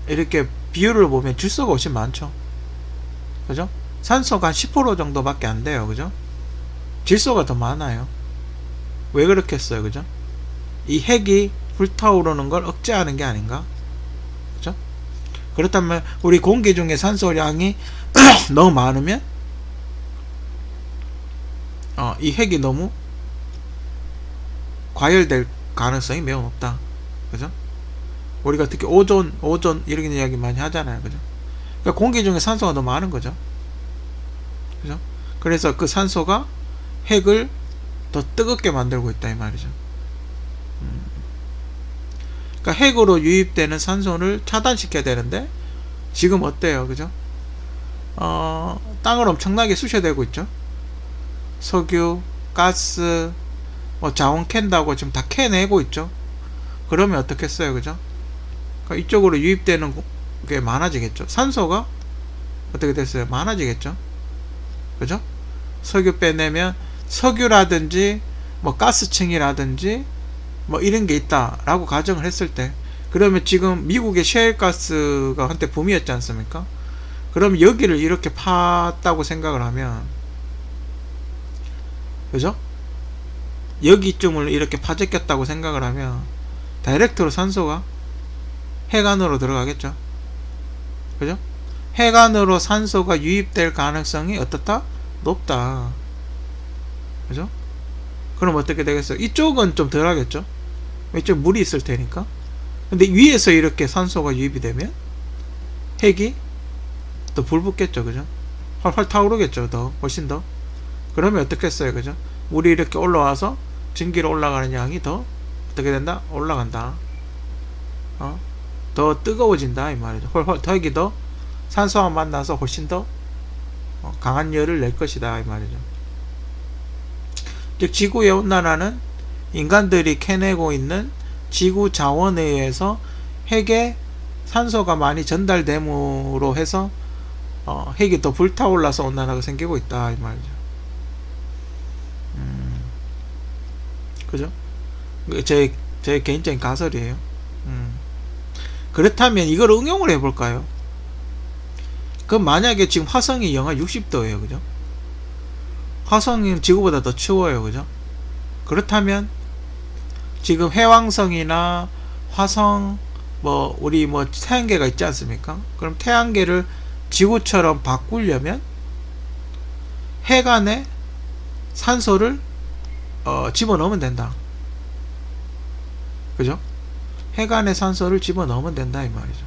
A: 이렇게 비율을 보면 질소가 훨씬 많죠. 그죠? 산소가 한 10% 정도밖에 안 돼요. 그죠? 질소가 더 많아요. 왜 그렇겠어요? 그죠? 이 핵이 불타오르는 걸 억제하는 게 아닌가? 그죠? 그렇다면 우리 공기 중에 산소량이 너무 많으면 이 핵이 너무 과열될 가능성이 매우 높다. 그죠? 우리가 특히 오존 이런 이야기 많이 하잖아요. 그죠? 그러니까 공기 중에 산소가 너무 많은 거죠. 그죠? 그래서 그 산소가 핵을 더 뜨겁게 만들고 있다 이 말이죠. 그러니까 핵으로 유입되는 산소를 차단시켜야 되는데 지금 어때요? 그죠? 땅을 엄청나게 쑤셔대고 있죠. 석유, 가스, 뭐 자원 캔다고 지금 다 캐내고 있죠. 그러면 어떻겠어요? 그죠? 그러니까 이쪽으로 유입되는 게 많아지겠죠. 산소가 어떻게 됐어요? 많아지겠죠. 그죠? 석유 빼내면 석유라든지 뭐 가스층이라든지 뭐 이런 게 있다라고 가정을 했을 때, 그러면 지금 미국의 셰일가스가 한때 붐이었지 않습니까? 그럼 여기를 이렇게 팠다고 생각을 하면, 그죠? 여기쯤을 이렇게 파제꼈다고 생각을 하면 다이렉트로 산소가 핵 안으로 들어가겠죠. 그죠? 핵 안으로 산소가 유입될 가능성이 어떻다? 높다. 그죠? 그럼 어떻게 되겠어요? 이쪽은 좀 덜 하겠죠? 이쪽 물이 있을 테니까. 근데 위에서 이렇게 산소가 유입이 되면 핵이 더 불붙겠죠. 그죠? 활활 타오르겠죠. 더 훨씬 더. 그러면 어떻겠어요? 그죠? 물이 이렇게 올라와서 증기로 올라가는 양이 더 어떻게 된다? 올라간다. 더 뜨거워진다 이 말이죠. 훨훨 더 핵이 더 산소와 만나서 훨씬 더 강한 열을 낼 것이다 이 말이죠. 즉 지구의 온난화는 인간들이 캐내고 있는 지구 자원에 의해서 핵에 산소가 많이 전달됨으로 해서 핵이 더 불타올라서 온난화가 생기고 있다 이 말이죠. 그죠? 제 개인적인 가설이에요. 그렇다면 이걸 응용을 해볼까요? 그럼 만약에 지금 화성이 영하 60도예요. 그죠? 화성은 지구보다 더 추워요. 그죠? 그렇다면 지금 해왕성이나 화성 뭐 우리 뭐 태양계가 있지 않습니까? 그럼 태양계를 지구처럼 바꾸려면 핵 안에 산소를 집어넣으면 된다. 그죠? 핵 안에 산소를 집어넣으면 된다 이 말이죠.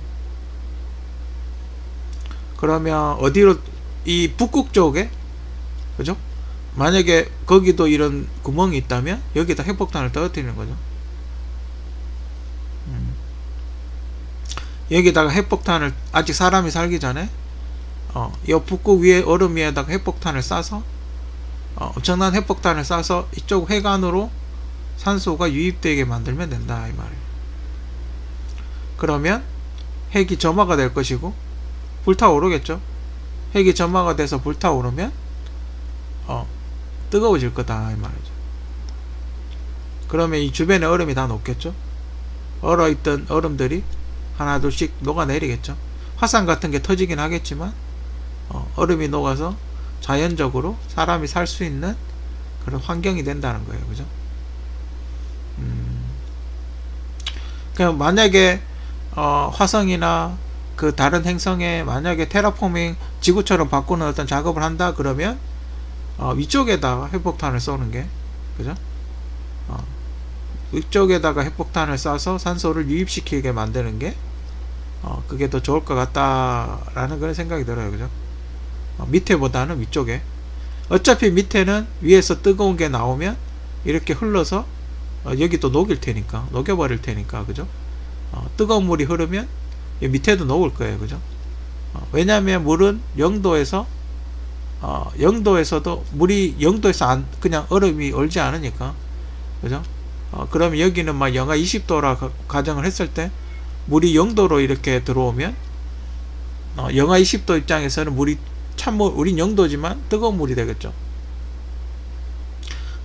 A: 그러면 어디로, 이 북극 쪽에, 그죠? 만약에 거기도 이런 구멍이 있다면 여기다 핵폭탄을 떨어뜨리는 거죠. 여기다가 핵폭탄을, 아직 사람이 살기 전에 이 북극 위에 얼음 위에다가 핵폭탄을 쏴서 엄청난 핵폭탄을 쏴서 이쪽 핵 안으로 산소가 유입되게 만들면 된다 이 말이에요. 그러면 핵이 점화가 될 것이고 불타오르겠죠. 핵이 점화가 돼서 불타오르면 뜨거워질 거다 이 말이죠. 그러면 이 주변에 얼음이 다 녹겠죠. 얼어있던 얼음들이 하나 둘씩 녹아내리겠죠. 화산 같은 게 터지긴 하겠지만 얼음이 녹아서 자연적으로 사람이 살 수 있는 그런 환경이 된다는 거예요. 그죠? 그냥 만약에 화성이나 그 다른 행성에 만약에 테라포밍 지구처럼 바꾸는 어떤 작업을 한다 그러면 위쪽에다가 핵폭탄을 쏘는 게, 그죠? 위쪽에다가 핵폭탄을 쏴서 산소를 유입시키게 만드는 게 그게 더 좋을 것 같다라는 그런 생각이 들어요. 그죠? 밑에보다는 위쪽에. 어차피 밑에는 위에서 뜨거운 게 나오면 이렇게 흘러서 여기 또 녹일 테니까, 녹여버릴 테니까, 그죠? 뜨거운 물이 흐르면 밑에도 녹을 거예요. 그죠? 왜냐하면 물은 0도에서 0도에서도 물이 0도에서 그냥 얼음이 얼지 않으니까, 그죠? 그러면 여기는 막 영하 20도라 가정을 했을 때 물이 0도로 이렇게 들어오면 영하 20도 입장에서는 물이 찬물, 우린 0도지만 뜨거운 물이 되겠죠.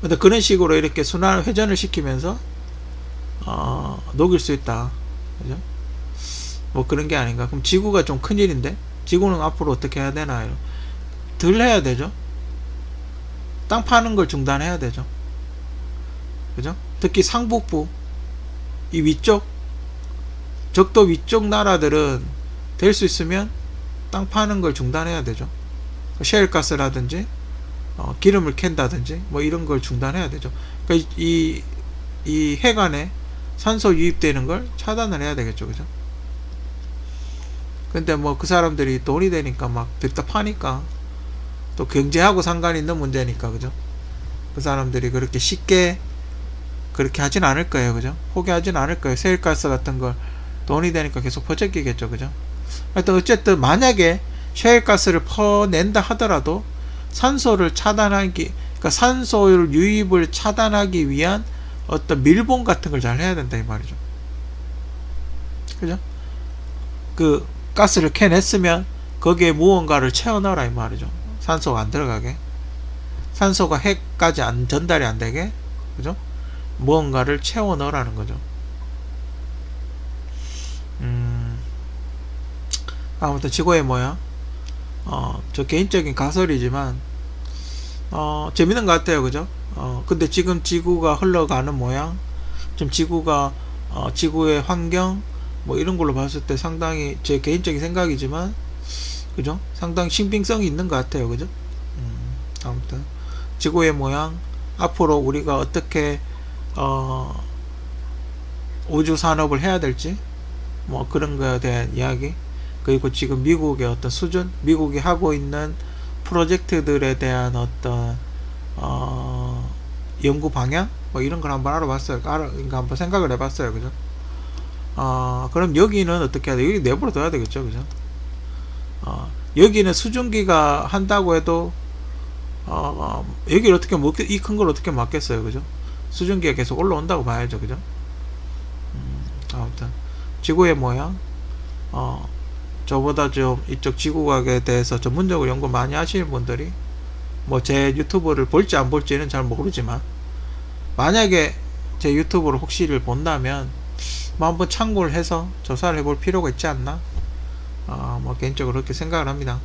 A: 근데 그런 식으로 이렇게 순환 회전을 시키면서 녹일 수 있다, 그죠? 뭐 그런 게 아닌가. 그럼 지구가 좀 큰일인데, 지구는 앞으로 어떻게 해야 되나. 덜 해야 되죠. 땅 파는 걸 중단해야 되죠, 그죠? 특히 상북부 이 위쪽 적도 위쪽 나라들은 될 수 있으면 땅 파는 걸 중단해야 되죠. 셰일가스라든지 기름을 캔다든지 뭐 이런 걸 중단해야 되죠. 그러니까 이 해관에 산소 유입되는 걸 차단을 해야 되겠죠, 그죠? 근데 뭐 그 사람들이 돈이 되니까 막 들다 파니까, 또 경제하고 상관이 있는 문제니까, 그죠? 그 사람들이 그렇게 쉽게 그렇게 하진 않을 거예요, 그죠? 포기하진 않을 거예요. 셰일가스 같은 걸 돈이 되니까 계속 퍼적이겠죠, 그죠? 하여튼 어쨌든 만약에 셰일가스를 퍼낸다 하더라도 산소를 차단하기, 그러니까 산소를 유입을 차단하기 위한 어떤 밀봉 같은 걸 잘 해야 된다 이 말이죠, 그죠? 그 가스를 캐냈으면 거기에 무언가를 채워 넣어라 이 말이죠. 산소가 안 들어가게, 산소가 핵까지 전달이 안 되게, 그죠? 무언가를 채워 넣으라는 거죠. 아무튼 지구의 모양, 저 개인적인 가설이지만 재밌는 것 같아요, 그죠? 근데 지금 지구가 흘러가는 모양, 좀 지구가 지구의 환경 뭐 이런 걸로 봤을 때 상당히, 제 개인적인 생각이지만, 그죠? 상당히 신빙성이 있는 것 같아요, 그죠? 아무튼 지구의 모양, 앞으로 우리가 어떻게 우주 산업을 해야 될지 뭐 그런 거에 대한 이야기, 그리고 지금 미국의 어떤 수준, 미국이 하고 있는 프로젝트들에 대한 어떤 연구 방향 뭐 이런 걸 한번 알아봤어요. 그러니까 한번 생각을 해봤어요, 그죠? 그럼 여기는 어떻게 해야 돼? 여기 내버려 둬야 되겠죠, 그죠? 여기는 수증기가 한다고 해도 여기를 어떻게 이 큰 걸 어떻게 막겠어요, 그죠? 수증기가 계속 올라온다고 봐야죠, 그죠? 아무튼 지구의 모양, 저보다 좀 이쪽 지구과학에 대해서 전문적으로 연구 많이 하시는 분들이 뭐 제 유튜브를 볼지 안 볼지는 잘 모르지만, 만약에 제 유튜브를 혹시를 본다면 뭐 한번 참고를 해서 조사를 해볼 필요가 있지 않나, 뭐 개인적으로 그렇게 생각을 합니다.